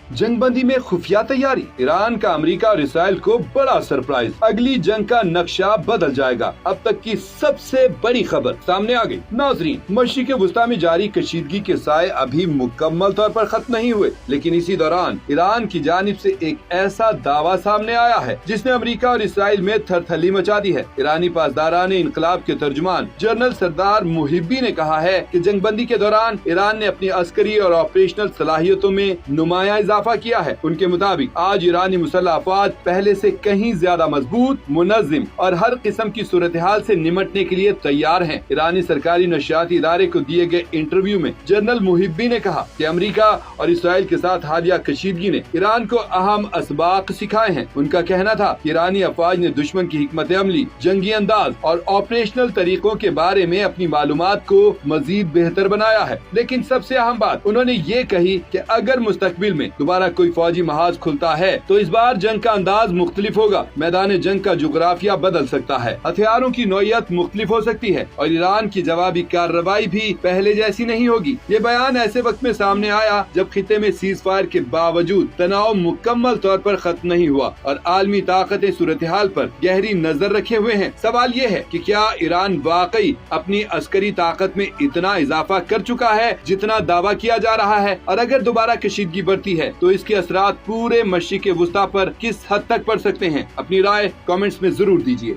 जंग बंदी में खुफिया तैयारी, ईरान का अमेरिका और इसराइल को बड़ा सरप्राइज, अगली जंग का नक्शा बदल जाएगा। अब तक की सबसे बड़ी खबर सामने आ गई। नाजरीन, मशरिक वुस्ता में जारी कशीदगी के साए अभी मुकम्मल तौर पर खत्म नहीं हुए, लेकिन इसी दौरान ईरान की जानिब से एक ऐसा दावा सामने आया है जिसने अमेरिका और इसराइल में थरथली मचा दी है। ईरानी पासदारान इनकलाब के तर्जुमान जनरल सरदार मुहिब्बी ने कहा है कि जंग बंदी के दौरान ईरान ने अपनी अस्करी और ऑपरेशनल सलाहियतों में नुमाया इजाफा किया है। उनके मुताबिक आज ईरानी मुसल्लह अफवाज पहले से कहीं ज्यादा मजबूत, मुनज़्ज़िम और हर किस्म की सूरत हाल से निमटने के लिए तैयार हैं। ईरानी सरकारी नशियाती इदारे को दिए गए इंटरव्यू में जनरल मुहिब्बी ने कहा कि अमेरिका और इसराइल के साथ हालिया कशीदगी ने ईरान को अहम असबाक सिखाए हैं। उनका कहना था कि ईरानी अफवाज ने दुश्मन की हिकमत अमली, जंगी अंदाज और ऑपरेशनल तरीकों के बारे में अपनी मालूमात को मजीद बेहतर बनाया है। लेकिन सबसे अहम बात उन्होंने ये कही कि अगर मुस्तकबिल में दोबारा कोई फौजी महाज खुलता है तो इस बार जंग का अंदाज मुख्तलिफ होगा। मैदान जंग का जुग्राफिया बदल सकता है, हथियारों की नौइयत मुख्तलिफ हो सकती है और ईरान की जवाबी कार्रवाई भी पहले जैसी नहीं होगी। ये बयान ऐसे वक्त में सामने आया जब खिते में सीज फायर के बावजूद तनाव मुकम्मल तौर पर खत्म नहीं हुआ और आलमी ताकतें सूरत हाल पर गहरी नजर रखे हुए हैं। सवाल ये है कि क्या ईरान वाकई अपनी अस्करी ताकत में इतना इजाफा कर चुका है जितना दावा किया जा रहा है, और अगर दोबारा कशीदगी बढ़ती है तो इसके असरात पूरे मशरिक वुस्ता पर किस हद तक पड़ सकते हैं? अपनी राय कमेंट्स में जरूर दीजिए।